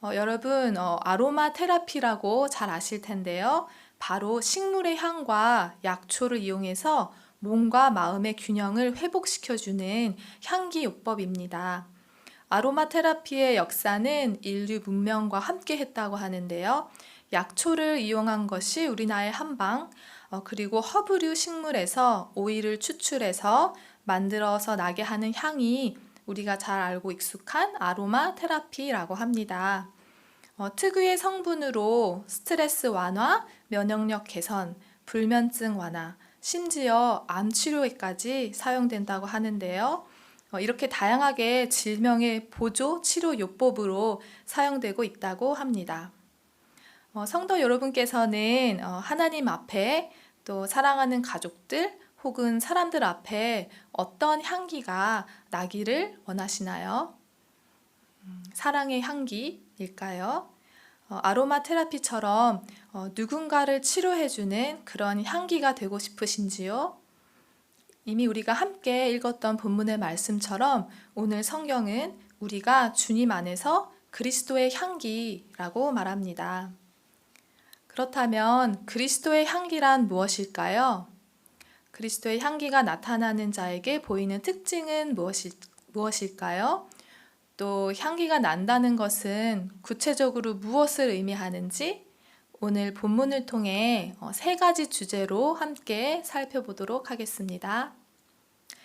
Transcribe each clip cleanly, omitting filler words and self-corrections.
여러분, 아로마 테라피라고 잘 아실 텐데요. 바로 식물의 향과 약초를 이용해서 몸과 마음의 균형을 회복시켜주는 향기 요법입니다. 아로마 테라피의 역사는 인류 문명과 함께 했다고 하는데요. 약초를 이용한 것이 우리나라의 한방, 그리고 허브류 식물에서 오일을 추출해서 만들어서 나게 하는 향이 우리가 잘 알고 익숙한 아로마 테라피라고 합니다. 특유의 성분으로 스트레스 완화, 면역력 개선, 불면증 완화, 심지어 암 치료에까지 사용된다고 하는데요. 이렇게 다양하게 질병의 보조 치료 요법으로 사용되고 있다고 합니다. 성도 여러분께서는 하나님 앞에 또 사랑하는 가족들 혹은 사람들 앞에 어떤 향기가 나기를 원하시나요? 사랑의 향기일까요? 아로마 테라피처럼 누군가를 치료해주는 그런 향기가 되고 싶으신지요? 이미 우리가 함께 읽었던 본문의 말씀처럼 오늘 성경은 우리가 주님 안에서 그리스도의 향기라고 말합니다. 그렇다면 그리스도의 향기란 무엇일까요? 그리스도의 향기가 나타나는 자에게 보이는 특징은 무엇일까요? 또 향기가 난다는 것은 구체적으로 무엇을 의미하는지 오늘 본문을 통해 세 가지 주제로 함께 살펴보도록 하겠습니다.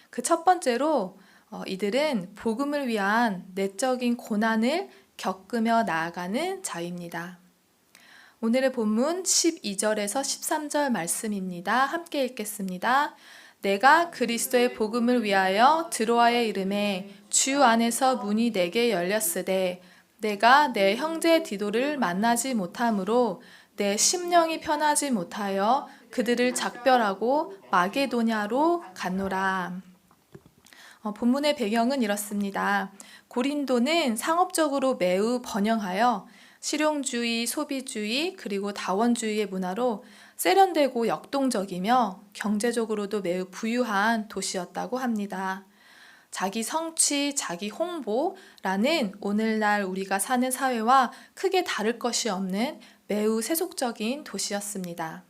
그 첫 번째로 이들은 복음을 위한 내적인 고난을 겪으며 나아가는 자입니다. 오늘의 본문 12절에서 13절 말씀입니다. 함께 읽겠습니다. 내가 그리스도의 복음을 위하여 드로아에 이르매 주 안에서 문이 내게 열렸으되 내가 내 형제 디도를 만나지 못하므로 내 심령이 편하지 못하여 그들을 작별하고 마게도냐로 갔노라. 본문의 배경은 이렇습니다. 고린도는 상업적으로 매우 번영하여 실용주의, 소비주의, 그리고 다원주의의 문화로 세련되고 역동적이며 경제적으로도 매우 부유한 도시였다고 합니다. 자기 성취, 자기 홍보라는 오늘날 우리가 사는 사회와 크게 다를 것이 없는 매우 세속적인 도시였습니다.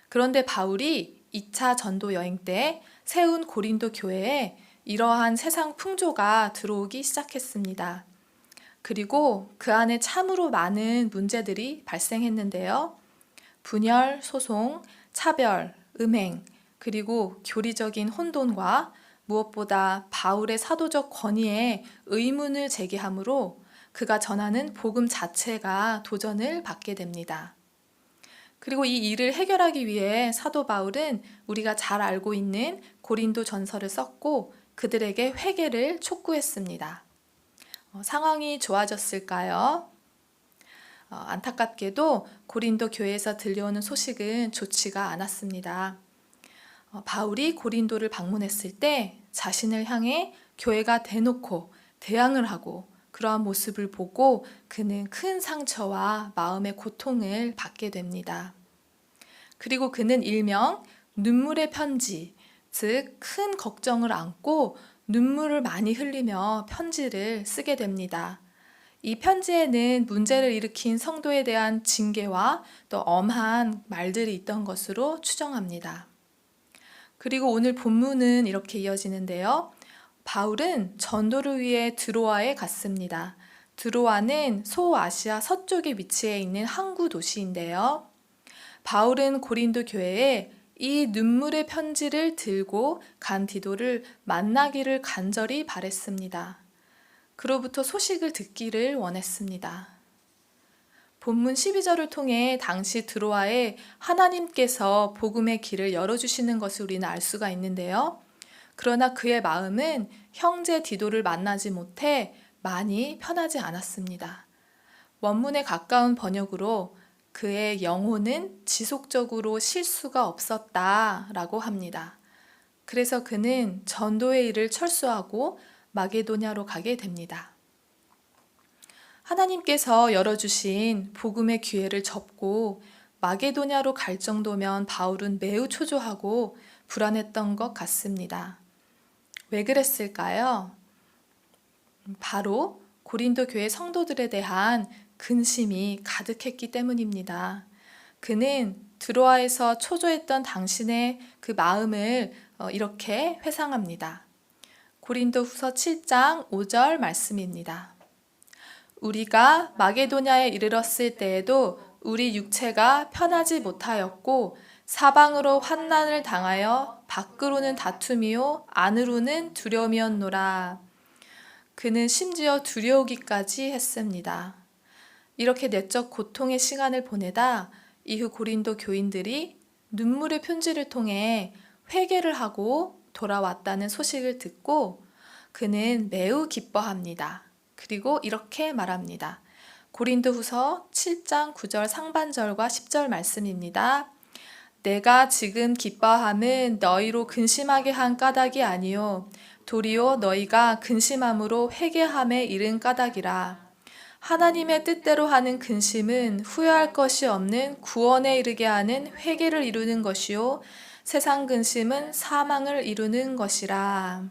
그런데 바울이 2차 전도 여행 때 세운 고린도 교회에 이러한 세상 풍조가 들어오기 시작했습니다. 그리고 그 안에 참으로 많은 문제들이 발생했는데요. 분열, 소송, 차별, 음행, 그리고 교리적인 혼돈과 무엇보다 바울의 사도적 권위에 의문을 제기하므로 그가 전하는 복음 자체가 도전을 받게 됩니다. 그리고 이 일을 해결하기 위해 사도 바울은 우리가 잘 알고 있는 고린도 전서를 썼고 그들에게 회개를 촉구했습니다. 상황이 좋아졌을까요? 안타깝게도 고린도 교회에서 들려오는 소식은 좋지가 않았습니다. 바울이 고린도를 방문했을 때 자신을 향해 교회가 대놓고 대항을 하고 그러한 모습을 보고 그는 큰 상처와 마음의 고통을 받게 됩니다. 그리고 그는 일명 눈물의 편지, 즉 큰 걱정을 안고 눈물을 많이 흘리며 편지를 쓰게 됩니다. 이 편지에는 문제를 일으킨 성도에 대한 징계와 또 엄한 말들이 있던 것으로 추정합니다. 그리고 오늘 본문은 이렇게 이어지는데요. 바울은 전도를 위해 드로아에 갔습니다. 드로아는 소아시아 서쪽에 위치해 있는 항구 도시인데요. 바울은 고린도 교회에 이 눈물의 편지를 들고 간 디도를 만나기를 간절히 바랬습니다. 그로부터 소식을 듣기를 원했습니다. 본문 12절을 통해 당시 드로아에 하나님께서 복음의 길을 열어주시는 것을 우리는 알 수가 있는데요. 그러나 그의 마음은 형제 디도를 만나지 못해 많이 편하지 않았습니다. 원문에 가까운 번역으로 그의 영혼은 지속적으로 쉴 수가 없었다라고 합니다. 그래서 그는 전도의 일을 철수하고 마게도냐로 가게 됩니다. 하나님께서 열어주신 복음의 기회를 접고 마게도냐로 갈 정도면 바울은 매우 초조하고 불안했던 것 같습니다. 왜 그랬을까요? 바로 고린도 교회 성도들에 대한 근심이 가득했기 때문입니다. 그는 드로아에서 초조했던 당신의 그 마음을 이렇게 회상합니다. 고린도후서 7장 5절 말씀입니다. 우리가 마게도냐에 이르렀을 때에도 우리 육체가 편하지 못하였고 사방으로 환난을 당하여 밖으로는 다툼이요 안으로는 두려움이었노라. 그는 심지어 두려우기까지 했습니다. 이렇게 내적 고통의 시간을 보내다 이후 고린도 교인들이 눈물의 편지를 통해 회개를 하고 돌아왔다는 소식을 듣고 그는 매우 기뻐합니다. 그리고 이렇게 말합니다. 고린도후서 7장 9절 상반절과 10절 말씀입니다. 내가 지금 기뻐함은 너희로 근심하게 한 까닭이 아니요 도리어 너희가 근심함으로 회개함에 이른 까닭이라. 하나님의 뜻대로 하는 근심은 후회할 것이 없는 구원에 이르게 하는 회개를 이루는 것이요 세상 근심은 사망을 이루는 것이라.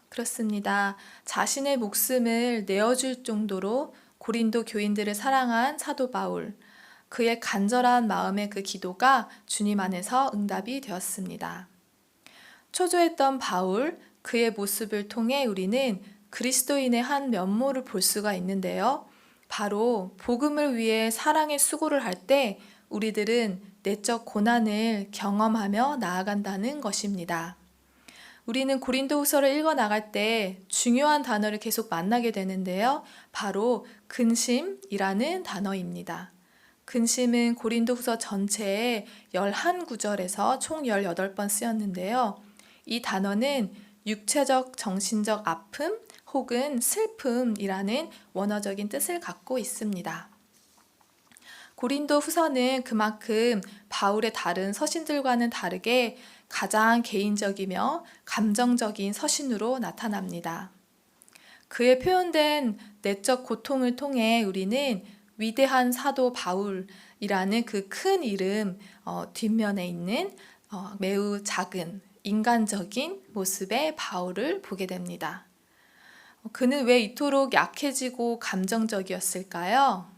그렇습니다. 자신의 목숨을 내어줄 정도로 고린도 교인들을 사랑한 사도 바울, 그의 간절한 마음의 그 기도가 주님 안에서 응답이 되었습니다. 초조했던 바울, 그의 모습을 통해 우리는 그리스도인의 한 면모를 볼 수가 있는데요. 바로 복음을 위해 사랑의 수고를 할 때 우리들은 내적 고난을 경험하며 나아간다는 것입니다. 우리는 고린도후서를 읽어 나갈 때 중요한 단어를 계속 만나게 되는데요. 바로 근심이라는 단어입니다. 근심은 고린도후서 전체에 11구절에서 총 18번 쓰였는데요. 이 단어는 육체적, 정신적 아픔 혹은 슬픔이라는 원어적인 뜻을 갖고 있습니다. 고린도 후서는 그만큼 바울의 다른 서신들과는 다르게 가장 개인적이며 감정적인 서신으로 나타납니다. 그의 표현된 내적 고통을 통해 우리는 위대한 사도 바울이라는 그 큰 이름 뒷면에 있는 매우 작은 인간적인 모습의 바울을 보게 됩니다. 그는 왜 이토록 약해지고 감정적이었을까요?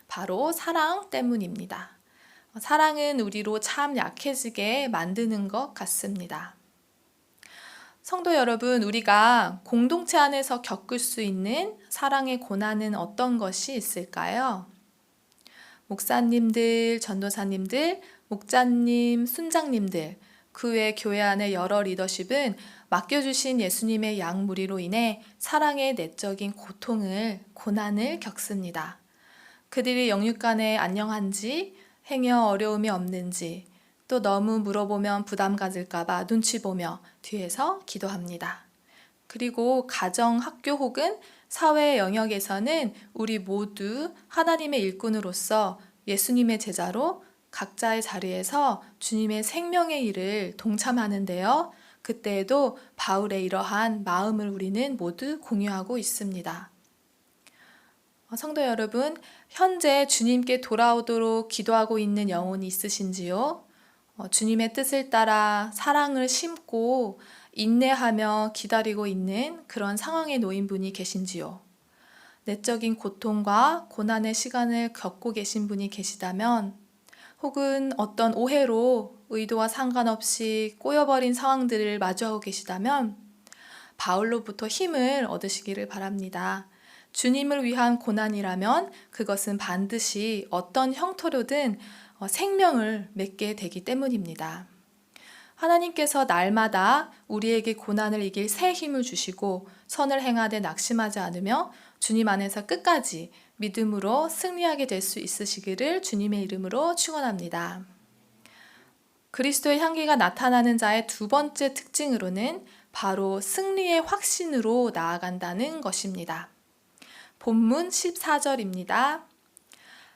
바로 사랑 때문입니다. 사랑은 우리로 참 약해지게 만드는 것 같습니다. 성도 여러분, 우리가 공동체 안에서 겪을 수 있는 사랑의 고난은 어떤 것이 있을까요? 목사님들, 전도사님들, 목자님, 순장님들, 그 외 교회 안의 여러 리더십은 맡겨주신 예수님의 양무리로 인해 사랑의 내적인 고난을 겪습니다. 그들이 영육간에 안녕한지, 행여 어려움이 없는지, 또 너무 물어보면 부담 가질까봐 눈치 보며 뒤에서 기도합니다. 그리고 가정, 학교 혹은 사회 영역에서는 우리 모두 하나님의 일꾼으로서 예수님의 제자로 각자의 자리에서 주님의 생명의 일을 동참하는데요. 그때에도 바울의 이러한 마음을 우리는 모두 공유하고 있습니다. 성도 여러분, 현재 주님께 돌아오도록 기도하고 있는 영혼이 있으신지요? 주님의 뜻을 따라 사랑을 심고 인내하며 기다리고 있는 그런 상황에 놓인 분이 계신지요? 내적인 고통과 고난의 시간을 겪고 계신 분이 계시다면 혹은 어떤 오해로 의도와 상관없이 꼬여버린 상황들을 마주하고 계시다면 바울로부터 힘을 얻으시기를 바랍니다. 주님을 위한 고난이라면 그것은 반드시 어떤 형태로든 생명을 맺게 되기 때문입니다. 하나님께서 날마다 우리에게 고난을 이길 새 힘을 주시고 선을 행하되 낙심하지 않으며 주님 안에서 끝까지 믿음으로 승리하게 될 수 있으시기를 주님의 이름으로 축원합니다. 그리스도의 향기가 나타나는 자의 두 번째 특징으로는 바로 승리의 확신으로 나아간다는 것입니다. 본문 14절입니다.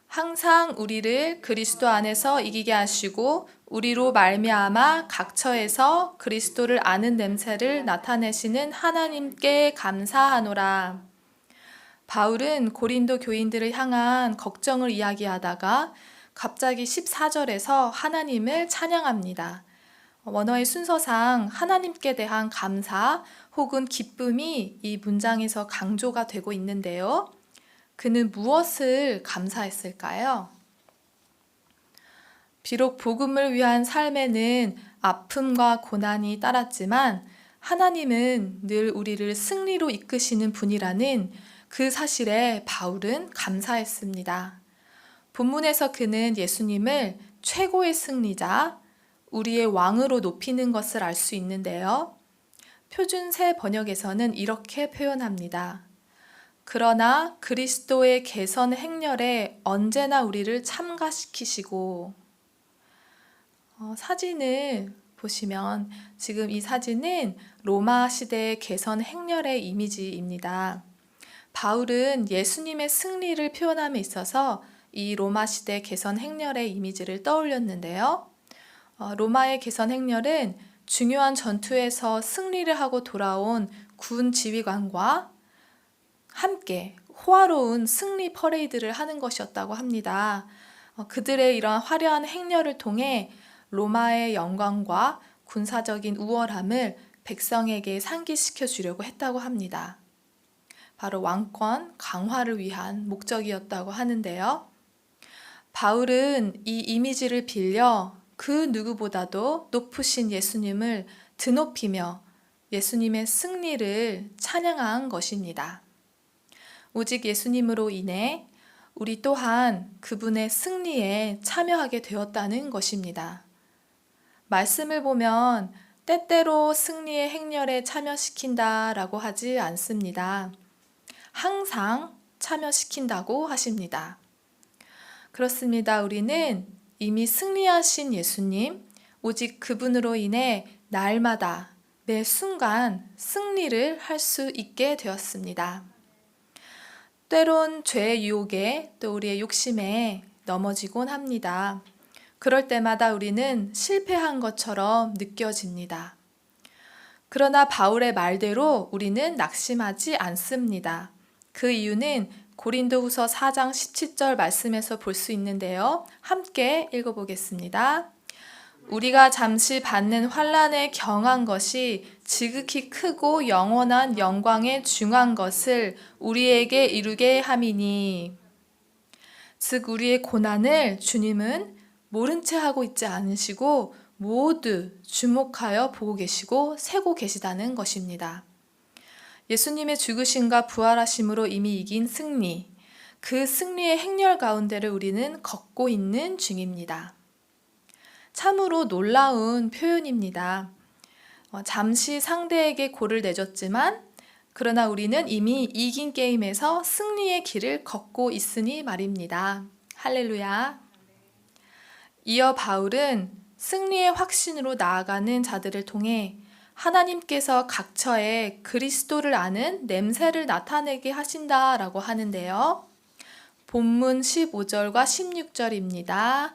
항상 우리를 그리스도 안에서 이기게 하시고 우리로 말미암아 각처에서 그리스도를 아는 냄새를 나타내시는 하나님께 감사하노라. 바울은 고린도 교인들을 향한 걱정을 이야기하다가 갑자기 14절에서 하나님을 찬양합니다. 원어의 순서상 하나님께 대한 감사 혹은 기쁨이 이 문장에서 강조가 되고 있는데요. 그는 무엇을 감사했을까요? 비록 복음을 위한 삶에는 아픔과 고난이 따랐지만 하나님은 늘 우리를 승리로 이끄시는 분이라는 그 사실에 바울은 감사했습니다. 본문에서 그는 예수님을 최고의 승리자, 우리의 왕으로 높이는 것을 알 수 있는데요. 표준 새 번역에서는 이렇게 표현합니다. 그러나 그리스도의 개선 행렬에 언제나 우리를 참가시키시고, 사진을 보시면 지금 이 사진은 로마 시대의 개선 행렬의 이미지입니다. 바울은 예수님의 승리를 표현함에 있어서 이 로마 시대 개선 행렬의 이미지를 떠올렸는데요. 로마의 개선 행렬은 중요한 전투에서 승리를 하고 돌아온 군 지휘관과 함께 호화로운 승리 퍼레이드를 하는 것이었다고 합니다. 그들의 이러한 화려한 행렬을 통해 로마의 영광과 군사적인 우월함을 백성에게 상기시켜 주려고 했다고 합니다. 바로 왕권 강화를 위한 목적이었다고 하는데요. 바울은 이 이미지를 빌려 그 누구보다도 높으신 예수님을 드높이며 예수님의 승리를 찬양한 것입니다. 오직 예수님으로 인해 우리 또한 그분의 승리에 참여하게 되었다는 것입니다. 말씀을 보면 때때로 승리의 행렬에 참여시킨다라고 하지 않습니다. 항상 참여시킨다고 하십니다. 그렇습니다. 우리는 이미 승리하신 예수님, 오직 그분으로 인해 날마다 매 순간 승리를 할 수 있게 되었습니다. 때론 죄의 유혹에 또 우리의 욕심에 넘어지곤 합니다. 그럴 때마다 우리는 실패한 것처럼 느껴집니다. 그러나 바울의 말대로 우리는 낙심하지 않습니다. 그 이유는 고린도후서 4장 17절 말씀에서 볼 수 있는데요. 함께 읽어보겠습니다. 우리가 잠시 받는 환난에 경한 것이 지극히 크고 영원한 영광에 중한 것을 우리에게 이루게 함이니. 즉 우리의 고난을 주님은 모른 채 하고 있지 않으시고 모두 주목하여 보고 계시고 세고 계시다는 것입니다. 예수님의 죽으심과 부활하심으로 이미 이긴 승리, 그 승리의 행렬 가운데를 우리는 걷고 있는 중입니다. 참으로 놀라운 표현입니다. 잠시 상대에게 골을 내줬지만 그러나 우리는 이미 이긴 게임에서 승리의 길을 걷고 있으니 말입니다. 할렐루야. 이어 바울은 승리의 확신으로 나아가는 자들을 통해 하나님께서 각처에 그리스도를 아는 냄새를 나타내게 하신다라고 하는데요. 본문 15절과 16절입니다.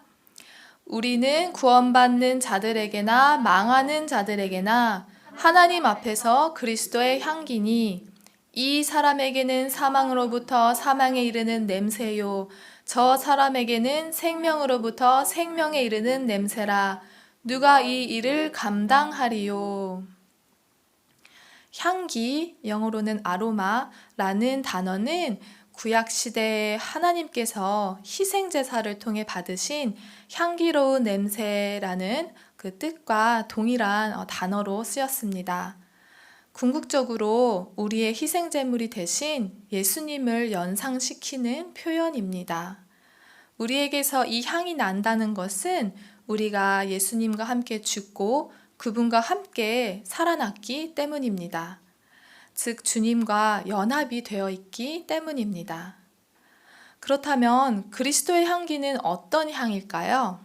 우리는 구원받는 자들에게나 망하는 자들에게나 하나님 앞에서 그리스도의 향기니 이 사람에게는 사망으로부터 사망에 이르는 냄새요 저 사람에게는 생명으로부터 생명에 이르는 냄새라. 누가 이 일을 감당하리요? 향기, 영어로는 아로마라는 단어는 구약시대에 하나님께서 희생제사를 통해 받으신 향기로운 냄새라는 그 뜻과 동일한 단어로 쓰였습니다. 궁극적으로 우리의 희생제물이 되신 예수님을 연상시키는 표현입니다. 우리에게서 이 향이 난다는 것은 우리가 예수님과 함께 죽고 그분과 함께 살아났기 때문입니다. 즉 주님과 연합이 되어 있기 때문입니다. 그렇다면 그리스도의 향기는 어떤 향일까요?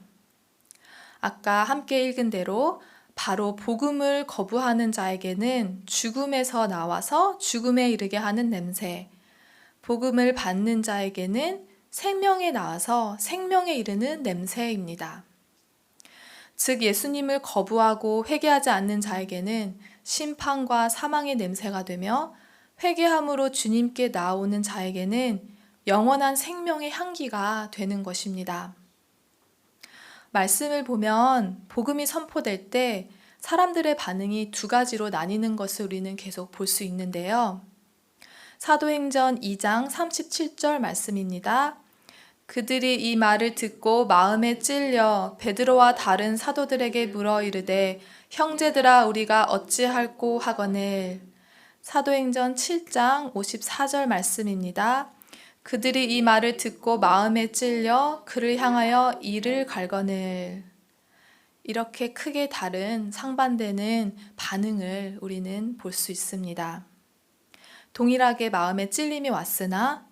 아까 함께 읽은 대로 바로 복음을 거부하는 자에게는 죽음에서 나와서 죽음에 이르게 하는 냄새, 복음을 받는 자에게는 생명에 나와서 생명에 이르는 냄새입니다. 즉 예수님을 거부하고 회개하지 않는 자에게는 심판과 사망의 냄새가 되며 회개함으로 주님께 나오는 자에게는 영원한 생명의 향기가 되는 것입니다. 말씀을 보면 복음이 선포될 때 사람들의 반응이 두 가지로 나뉘는 것을 우리는 계속 볼 수 있는데요. 사도행전 2장 37절 말씀입니다. 그들이 이 말을 듣고 마음에 찔려 베드로와 다른 사도들에게 물어 이르되 형제들아 우리가 어찌할꼬 하거늘. 사도행전 7장 54절 말씀입니다. 그들이 이 말을 듣고 마음에 찔려 그를 향하여 이를 갈거늘. 이렇게 크게 다른 상반되는 반응을 우리는 볼 수 있습니다. 동일하게 마음에 찔림이 왔으나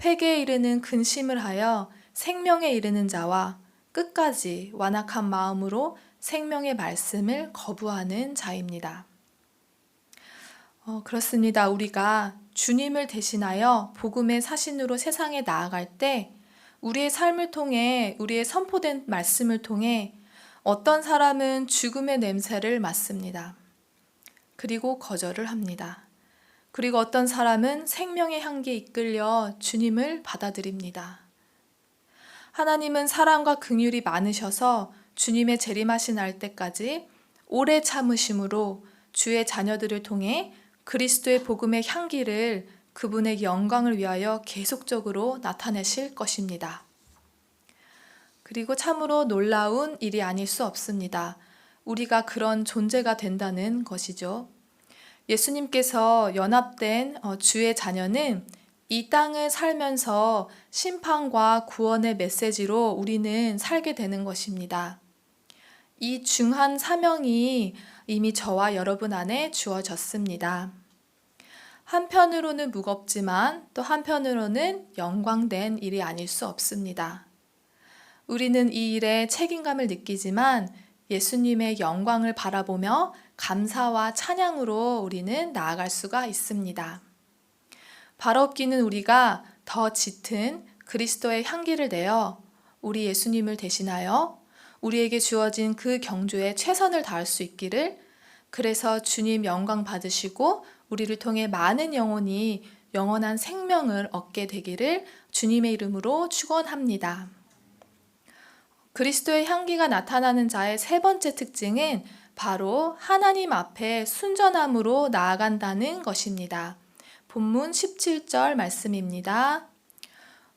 회개에 이르는 근심을 하여 생명에 이르는 자와 끝까지 완악한 마음으로 생명의 말씀을 거부하는 자입니다. 그렇습니다. 우리가 주님을 대신하여 복음의 사신으로 세상에 나아갈 때 우리의 삶을 통해 우리의 선포된 말씀을 통해 어떤 사람은 죽음의 냄새를 맡습니다. 그리고 거절을 합니다. 그리고 어떤 사람은 생명의 향기에 이끌려 주님을 받아들입니다. 하나님은 사랑과 긍휼이 많으셔서 주님의 재림하신 날 때까지 오래 참으심으로 주의 자녀들을 통해 그리스도의 복음의 향기를 그분의 영광을 위하여 계속적으로 나타내실 것입니다. 그리고 참으로 놀라운 일이 아닐 수 없습니다. 우리가 그런 존재가 된다는 것이죠. 예수님께서 연합된 주의 자녀는 이 땅을 살면서 심판과 구원의 메시지로 우리는 살게 되는 것입니다. 이 중한 사명이 이미 저와 여러분 안에 주어졌습니다. 한편으로는 무겁지만 또 한편으로는 영광된 일이 아닐 수 없습니다. 우리는 이 일에 책임감을 느끼지만 예수님의 영광을 바라보며 감사와 찬양으로 우리는 나아갈 수가 있습니다. 바라옵기는 우리가 더 짙은 그리스도의 향기를 내어 우리 예수님을 대신하여 우리에게 주어진 그 경주에 최선을 다할 수 있기를, 그래서 주님 영광 받으시고 우리를 통해 많은 영혼이 영원한 생명을 얻게 되기를 주님의 이름으로 축원합니다. 그리스도의 향기가 나타나는 자의 세 번째 특징은 바로 하나님 앞에 순전함으로 나아간다는 것입니다. 본문 17절 말씀입니다.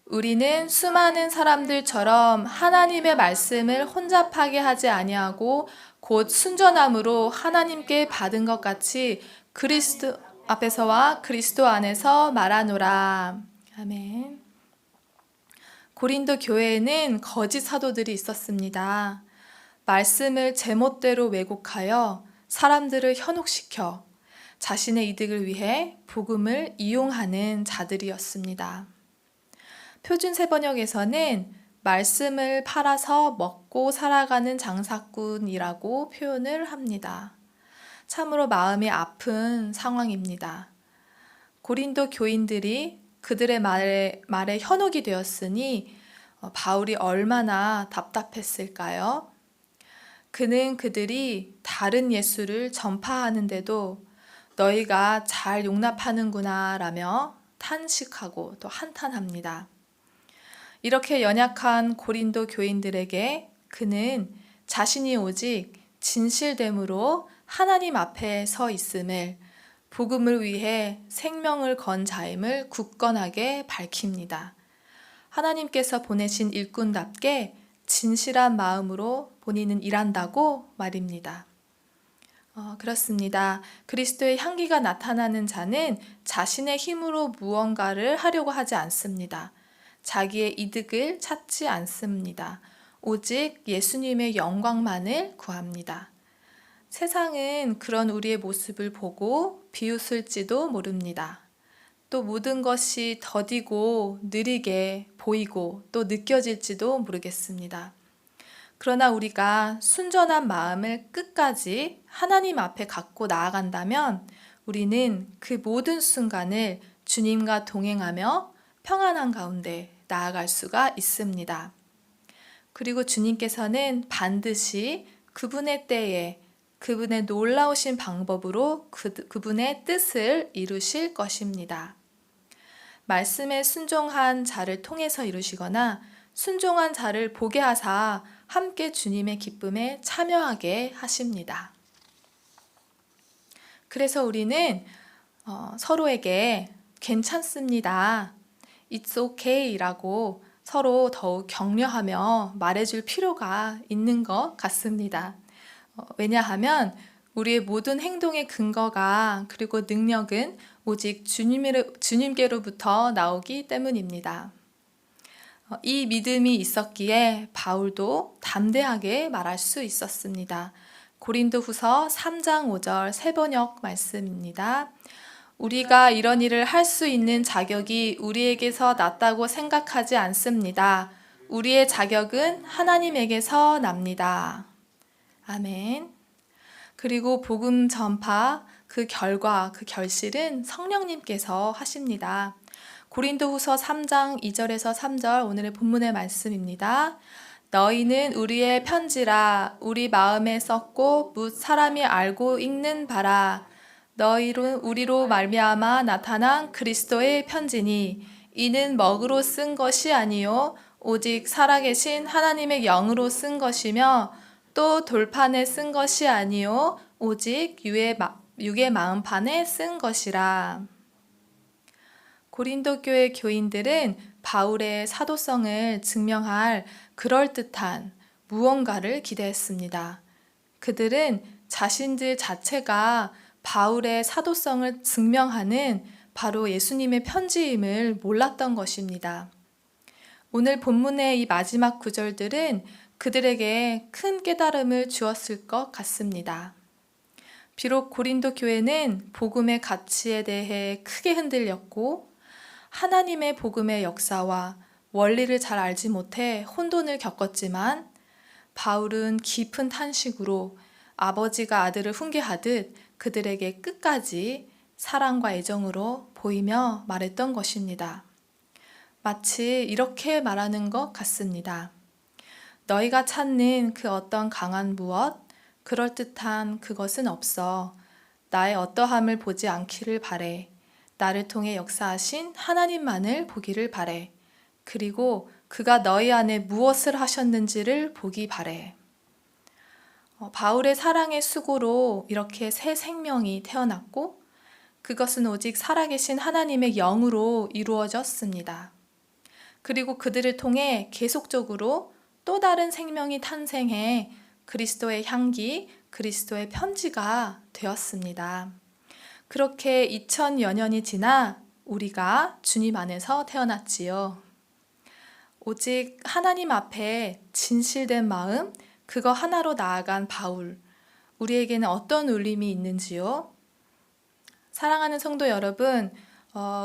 우리는 수많은 사람들처럼 하나님의 말씀을 혼잡하게 하지 아니하고 곧 순전함으로 하나님께 받은 것 같이 그리스도 앞에서와 그리스도 안에서 말하노라. 아멘. 고린도 교회에는 거짓 사도들이 있었습니다. 말씀을 제멋대로 왜곡하여 사람들을 현혹시켜 자신의 이득을 위해 복음을 이용하는 자들이었습니다. 표준 세번역에서는 말씀을 팔아서 먹고 살아가는 장사꾼이라고 표현을 합니다. 참으로 마음이 아픈 상황입니다. 고린도 교인들이 그들의 말에 현혹이 되었으니 바울이 얼마나 답답했을까요? 그는 그들이 다른 예수를 전파하는데도 너희가 잘 용납하는구나 라며 탄식하고 또 한탄합니다. 이렇게 연약한 고린도 교인들에게 그는 자신이 오직 진실됨으로 하나님 앞에 서 있음을, 복음을 위해 생명을 건 자임을 굳건하게 밝힙니다. 하나님께서 보내신 일꾼답게 진실한 마음으로 본인은 일한다고 말입니다. 그렇습니다. 그리스도의 향기가 나타나는 자는 자신의 힘으로 무언가를 하려고 하지 않습니다. 자기의 이득을 찾지 않습니다. 오직 예수님의 영광만을 구합니다. 세상은 그런 우리의 모습을 보고 비웃을지도 모릅니다. 또 모든 것이 더디고 느리게 보이고 또 느껴질지도 모르겠습니다. 그러나 우리가 순전한 마음을 끝까지 하나님 앞에 갖고 나아간다면 우리는 그 모든 순간을 주님과 동행하며 평안한 가운데 나아갈 수가 있습니다. 그리고 주님께서는 반드시 그분의 때에 그분의 놀라우신 방법으로 그분의 뜻을 이루실 것입니다. 말씀에 순종한 자를 통해서 이루시거나 순종한 자를 보게 하사 함께 주님의 기쁨에 참여하게 하십니다. 그래서 우리는 서로에게 괜찮습니다, It's okay 라고 서로 더욱 격려하며 말해줄 필요가 있는 것 같습니다. 왜냐하면 우리의 모든 행동의 근거가 그리고 능력은 오직 주님께로부터 나오기 때문입니다. 이 믿음이 있었기에 바울도 담대하게 말할 수 있었습니다. 고린도후서 3장 5절 새번역 말씀입니다. 우리가 이런 일을 할 수 있는 자격이 우리에게서 났다고 생각하지 않습니다. 우리의 자격은 하나님에게서 납니다. 아멘. 그리고 복음 전파, 그 결과, 그 결실은 성령님께서 하십니다. 고린도후서 3장 2절에서 3절 오늘의 본문의 말씀입니다. 너희는 우리의 편지라 우리 마음에 썼고 뭇 사람이 알고 읽는 바라. 너희로 우리로 말미암아 나타난 그리스도의 편지니 이는 먹으로 쓴 것이 아니요 오직 살아계신 하나님의 영으로 쓴 것이며 또 돌판에 쓴 것이 아니요 오직 육의 마음판에 쓴 것이라. 고린도 교회 교인들은 바울의 사도성을 증명할 그럴듯한 무언가를 기대했습니다. 그들은 자신들 자체가 바울의 사도성을 증명하는 바로 예수님의 편지임을 몰랐던 것입니다. 오늘 본문의 이 마지막 구절들은 그들에게 큰 깨달음을 주었을 것 같습니다. 비록 고린도 교회는 복음의 가치에 대해 크게 흔들렸고 하나님의 복음의 역사와 원리를 잘 알지 못해 혼돈을 겪었지만 바울은 깊은 탄식으로 아버지가 아들을 훈계하듯 그들에게 끝까지 사랑과 애정으로 보이며 말했던 것입니다. 마치 이렇게 말하는 것 같습니다. 너희가 찾는 그 어떤 강한 무엇, 그럴듯한 그것은 없어. 나의 어떠함을 보지 않기를 바래. 나를 통해 역사하신 하나님만을 보기를 바래. 그리고 그가 너희 안에 무엇을 하셨는지를 보기 바래. 바울의 사랑의 수고로 이렇게 새 생명이 태어났고 그것은 오직 살아계신 하나님의 영으로 이루어졌습니다. 그리고 그들을 통해 계속적으로 또 다른 생명이 탄생해 그리스도의 향기, 그리스도의 편지가 되었습니다. 그렇게 2000여 년이 지나 우리가 주님 안에서 태어났지요. 오직 하나님 앞에 진실된 마음, 그거 하나로 나아간 바울, 우리에게는 어떤 울림이 있는지요? 사랑하는 성도 여러분,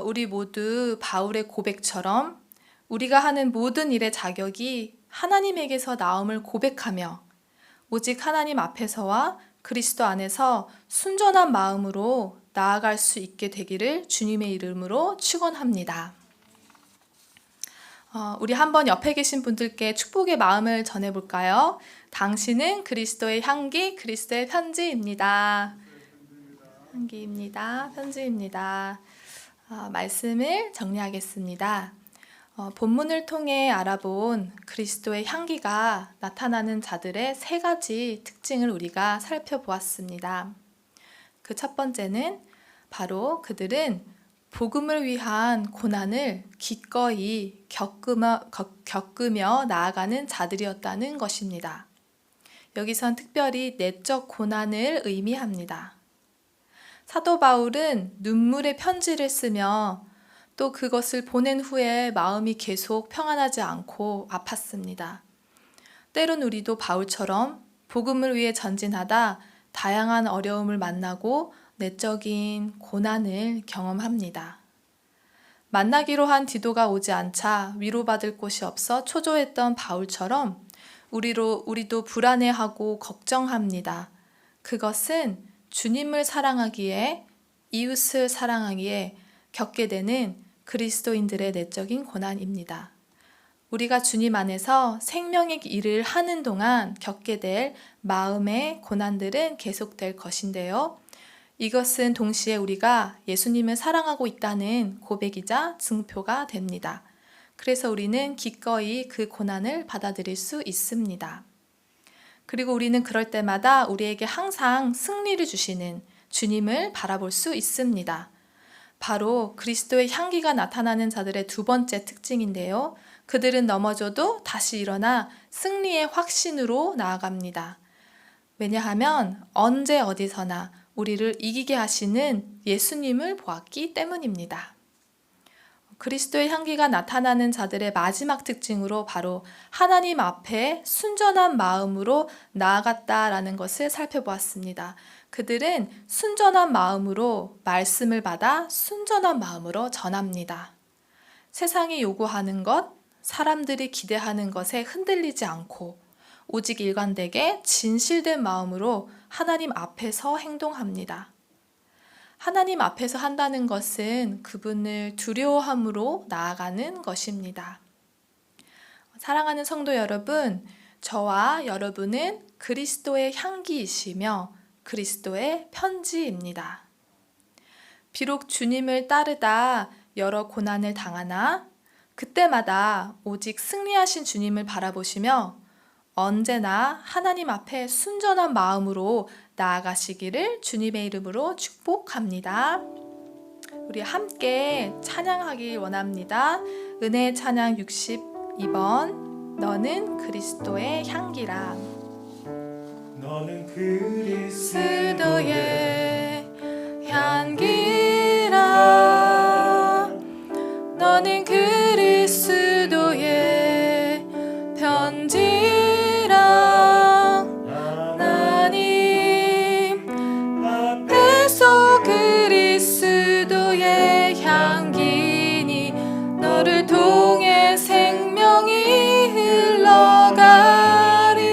우리 모두 바울의 고백처럼 우리가 하는 모든 일의 자격이 하나님에게서 나옴을 고백하며 오직 하나님 앞에서와 그리스도 안에서 순전한 마음으로 나아갈 수 있게 되기를 주님의 이름으로 축원합니다. 우리 한번 옆에 계신 분들께 축복의 마음을 전해볼까요? 당신은 그리스도의 향기, 그리스도의 편지입니다. 향기입니다. 편지입니다. 말씀을 정리하겠습니다. 본문을 통해 알아본 그리스도의 향기가 나타나는 자들의 세 가지 특징을 우리가 살펴보았습니다. 그 첫 번째는 바로 그들은 복음을 위한 고난을 기꺼이 겪으며 나아가는 자들이었다는 것입니다. 여기선 특별히 내적 고난을 의미합니다. 사도 바울은 눈물의 편지를 쓰며 또 그것을 보낸 후에 마음이 계속 평안하지 않고 아팠습니다. 때론 우리도 바울처럼 복음을 위해 전진하다 다양한 어려움을 만나고 내적인 고난을 경험합니다. 만나기로 한 디도가 오지 않자 위로받을 곳이 없어 초조했던 바울처럼 우리도 불안해하고 걱정합니다. 그것은 주님을 사랑하기에, 이웃을 사랑하기에 겪게 되는 그리스도인들의 내적인 고난입니다. 우리가 주님 안에서 생명의 일을 하는 동안 겪게 될 마음의 고난들은 계속될 것인데요. 이것은 동시에 우리가 예수님을 사랑하고 있다는 고백이자 증표가 됩니다. 그래서 우리는 기꺼이 그 고난을 받아들일 수 있습니다. 그리고 우리는 그럴 때마다 우리에게 항상 승리를 주시는 주님을 바라볼 수 있습니다. 바로 그리스도의 향기가 나타나는 자들의 두 번째 특징인데요. 그들은 넘어져도 다시 일어나 승리의 확신으로 나아갑니다. 왜냐하면 언제 어디서나 우리를 이기게 하시는 예수님을 보았기 때문입니다. 그리스도의 향기가 나타나는 자들의 마지막 특징으로 바로 하나님 앞에 순전한 마음으로 나아갔다라는 것을 살펴보았습니다. 그들은 순전한 마음으로 말씀을 받아 순전한 마음으로 전합니다. 세상이 요구하는 것, 사람들이 기대하는 것에 흔들리지 않고 오직 일관되게 진실된 마음으로 하나님 앞에서 행동합니다. 하나님 앞에서 한다는 것은 그분을 두려워함으로 나아가는 것입니다. 사랑하는 성도 여러분, 저와 여러분은 그리스도의 향기이시며 그리스도의 편지입니다. 비록 주님을 따르다 여러 고난을 당하나 그때마다 오직 승리하신 주님을 바라보시며 언제나 하나님 앞에 순전한 마음으로 나아가시기를 주님의 이름으로 축복합니다. 우리 함께 찬양하길 원합니다. 은혜의 찬양 62번 너는 그리스도의 향기라. 너는 그리스도의 그리스도의 향기라. 너는 그리스도의 편지라. 하나님 앞에서 그리스도의 향기니 너를 통해 생명이 흘러가리.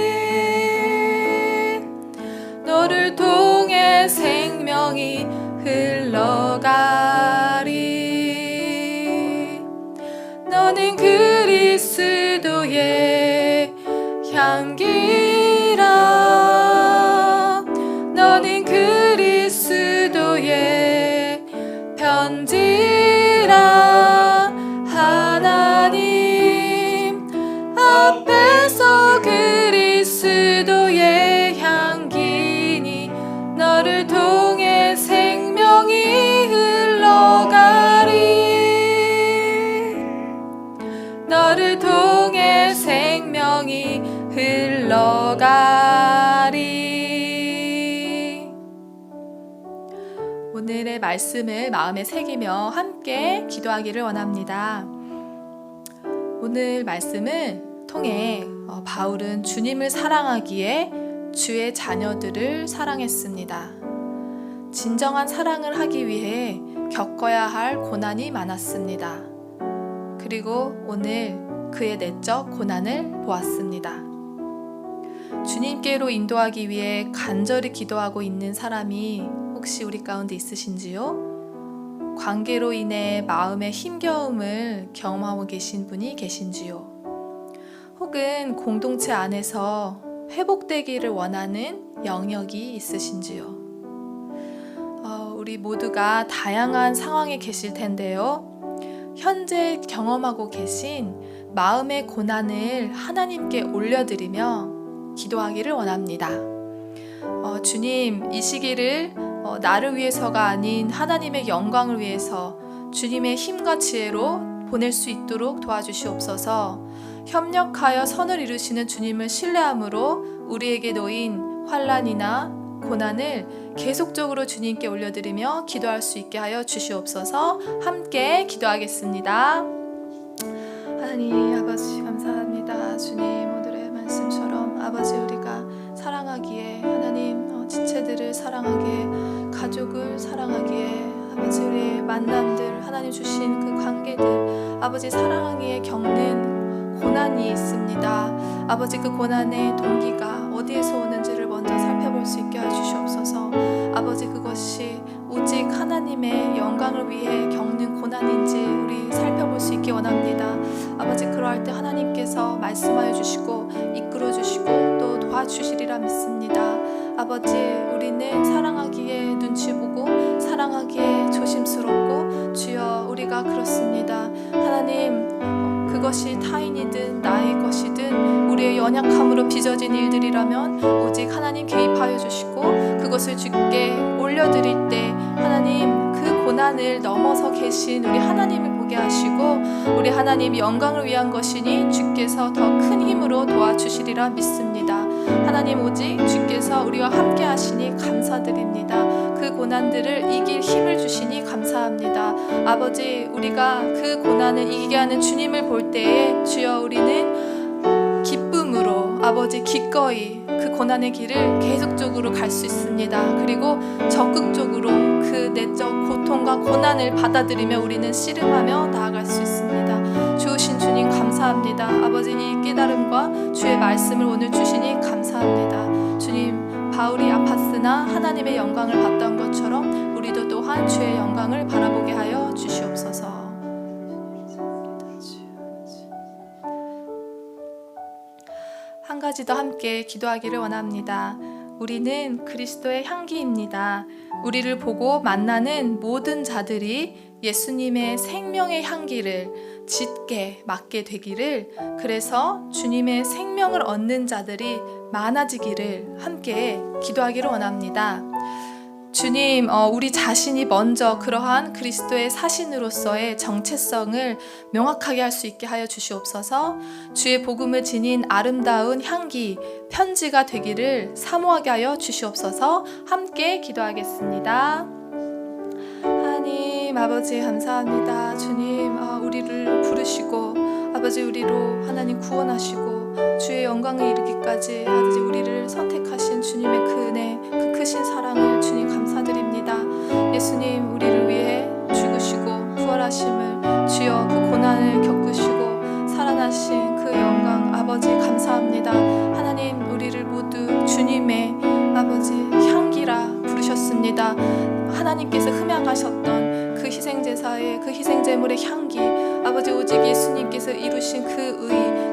너를 통해 생명이 흘러가리. 너는 그리스도의 향기라. 너는 그리스도의 편지라. 하나님 앞에서 그리스도의 향기니 너를 통해 생명이 흘러가리. 너를 통해 생명이 흘러가리. 오늘의 말씀을 마음에 새기며 함께 기도하기를 원합니다. 오늘 말씀을 통해 바울은 주님을 사랑하기에 주의 자녀들을 사랑했습니다. 진정한 사랑을 하기 위해 겪어야 할 고난이 많았습니다. 그리고 오늘 그의 내적 고난을 보았습니다. 주님께로 인도하기 위해 간절히 기도하고 있는 사람이 혹시 우리 가운데 있으신지요? 관계로 인해 마음의 힘겨움을 경험하고 계신 분이 계신지요? 혹은 공동체 안에서 회복되기를 원하는 영역이 있으신지요? 우리 모두가 다양한 상황에 계실 텐데요. 현재 경험하고 계신 마음의 고난을 하나님께 올려드리며 기도하기를 원합니다. 주님, 이 시기를 나를 위해서가 아닌 하나님의 영광을 위해서 주님의 힘과 지혜로 보낼 수 있도록 도와주시옵소서. 협력하여 선을 이루시는 주님을 신뢰함으로 우리에게 놓인 환난이나 고난을 계속적으로 주님께 올려드리며 기도할 수 있게 하여 주시옵소서. 함께 기도하겠습니다. 하나님 아버지 감사합니다. 주님 오늘의 말씀처럼 아버지 우리가 사랑하기에 하나님 지체들을 사랑하기에 가족을 사랑하기에 아버지 우리의 만남들 하나님 주신 그 관계들 아버지 사랑하기에 겪는 고난이 있습니다. 아버지 그 고난의 동기가 어디에서 오는지를 먼저 살펴볼 수 있게 해주시옵소서. 아버지 그것이 오직 하나님의 영광을 위해 겪는 고난인지 우리 살펴볼 수 있게 원합니다. 아버지 그러할 때 하나님께서 말씀하여 주시고 이끌어 주시고 또 도와주시리라 믿습니다. 아버지 우리는 사랑하기에 눈치 보고 사랑하기에 조심스럽고 주여 우리가 그렇습니다. 하나님 그것이 타인이든 나의 것이든 우리의 연약함으로 빚어진 일들이라면 오직 하나님 개입하여 주시고 그것을 주께 올려드릴 때 하나님 그 고난을 넘어서 계신 우리 하나님을 보게 하시고 우리 하나님 영광을 위한 것이니 주께서 더 큰 힘으로 도와주시리라 믿습니다. 하나님 오직 주께서 우리와 함께 하시니 감사드립니다. 그 고난들을 이길 힘을 주시니 감사합니다. 아버지, 우리가 그 고난을 이기게 하는 주님을 볼 때에 주여 우리는 기쁨으로 아버지 기꺼이 그 고난의 길을 계속적으로 갈 수 있습니다. 그리고 적극적으로 그 내적 고통과 고난을 받아들이며 우리는 씨름하며 나아갈 수 있습니다. 주신 주님 감사합니다. 아버지, 이 깨달음과 주의 말씀을 오늘 주시니 감사합니다. 주님, 바울이 아팠으나 하나님의 영광을 봤던 것처럼 우리도 또한 주의 영광을 바라보게 하여 주시옵소서. 한 가지 더 함께 기도하기를 원합니다. 우리는 그리스도의 향기입니다. 우리를 보고 만나는 모든 자들이 예수님의 생명의 향기를 짙게 맡게 되기를, 그래서 주님의 생명을 얻는 자들이 많아지기를 함께 기도하기를 원합니다. 주님, 우리 자신이 먼저 그러한 그리스도의 사신으로서의 정체성을 명확하게 할 수 있게 하여 주시옵소서. 주의 복음을 지닌 아름다운 향기, 편지가 되기를 사모하게 하여 주시옵소서. 함께 기도하겠습니다. 하나님 아버지 감사합니다. 주님, 우리를 부르시고 아버지 우리로 하나님 구원하시고 주의 영광을 이루기까지 아버지 우리를 선택하신 주님의 그 은혜, 그 크신 사랑을 주님 감사드립니다. 예수님, 우리를 위해 죽으시고 부활하심을 주여 그 고난을 겪으시고 살아나신 그 영광 아버지 감사합니다. 하나님, 우리를 모두 주님의 아버지 향기라 부르셨습니다. 하나님께서 흠양하셨던 그 희생제사의 그 희생제물의 향기, 아버지 오직 예수님께서 이루신 그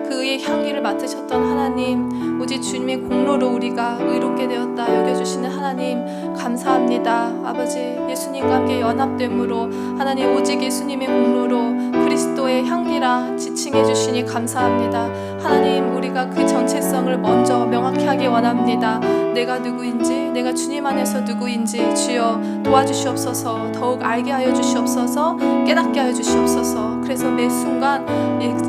의의 향기를 맡으셨던 하나님, 오직 주님의 공로로 우리가 의롭게 되었다 여겨주시는 하나님 감사합니다. 아버지, 예수님과 함께 연합됨으로 하나님 오직 예수님의 공로로 그리스도의 향기라 지칭해 주시니 감사합니다. 하나님, 우리가 그 정체성을 먼저 명확히 하기 원합니다. 내가 누구인지, 내가 주님 안에서 누구인지 주여 도와주시옵소서. 더욱 알게 하여 주시옵소서. 깨닫게 하여 주시옵소서. 그래서 매 순간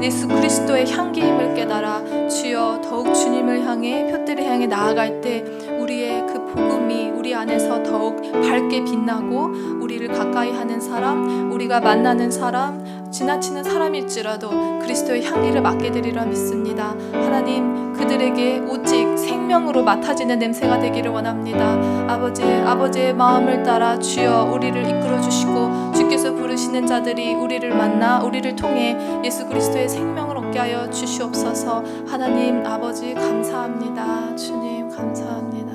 예수 그리스도의 향기임을 깨달아 주여 더욱 주님을 향해, 표대를 향해 나아갈 때 우리의 그 복음이 우리 안에서 더욱 밝게 빛나고 우리를 가까이 하는 사람, 우리가 만나는 사람, 지나치는 사람일지라도 그리스도의 향기를 맡게 되리라 믿습니다. 하나님, 그들에게 오직 생명으로 맡아지는 냄새가 되기를 원합니다. 아버지의 마음을 따라 주여 우리를 이끌어 주시고 주께서 부르시는 자들이 우리를 만나 우리를 통해 예수 그리스도의 생명을 얻게 하여 주시옵소서. 하나님 아버지 감사합니다. 주님 감사합니다.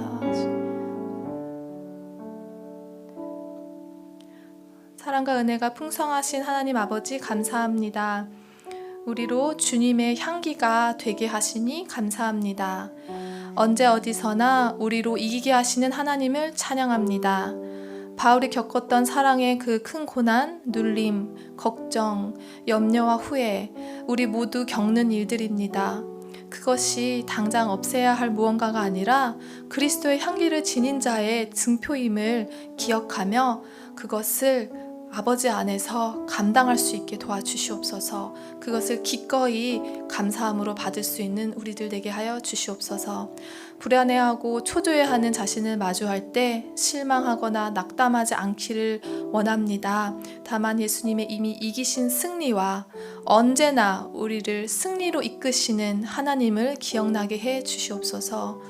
사랑과 은혜가 풍성하신 하나님 아버지 감사합니다. 우리로 주님의 향기가 되게 하시니 감사합니다. 언제 어디서나 우리로 이기게 하시는 하나님을 찬양합니다. 바울이 겪었던 사랑의 그 큰 고난, 눌림, 걱정, 염려와 후회, 우리 모두 겪는 일들입니다. 그것이 당장 없애야 할 무언가가 아니라 그리스도의 향기를 지닌 자의 증표임을 기억하며 그것을 아버지 안에서 감당할 수 있게 도와주시옵소서. 그것을 기꺼이 감사함으로 받을 수 있는 우리들 되게 하여 주시옵소서. 불안해하고 초조해하는 자신을 마주할 때 실망하거나 낙담하지 않기를 원합니다. 다만 예수님의 이미 이기신 승리와 언제나 우리를 승리로 이끄시는 하나님을 기억나게 해 주시옵소서.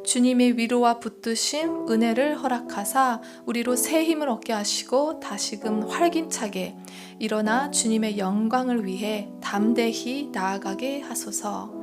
주님의 위로와 붙드심, 은혜를 허락하사 우리로 새 힘을 얻게 하시고 다시금 활기차게 일어나 주님의 영광을 위해 담대히 나아가게 하소서.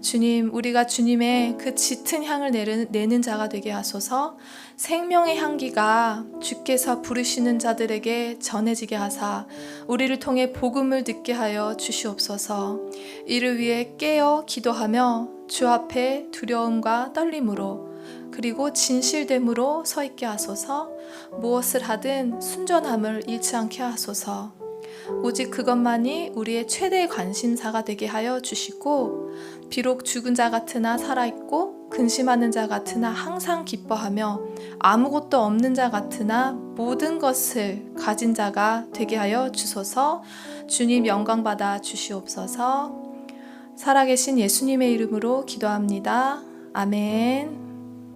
주님, 우리가 주님의 그 짙은 향을 내는 자가 되게 하소서. 생명의 향기가 주께서 부르시는 자들에게 전해지게 하사 우리를 통해 복음을 듣게 하여 주시옵소서. 이를 위해 깨어 기도하며 주 앞에 두려움과 떨림으로 그리고 진실됨으로 서 있게 하소서. 무엇을 하든 순전함을 잃지 않게 하소서. 오직 그것만이 우리의 최대 관심사가 되게 하여 주시고, 비록 죽은 자 같으나 살아있고 근심하는 자 같으나 항상 기뻐하며 아무것도 없는 자 같으나 모든 것을 가진 자가 되게 하여 주소서. 주님 영광 받아 주시옵소서. 살아계신 예수님의 이름으로 기도합니다. 아멘.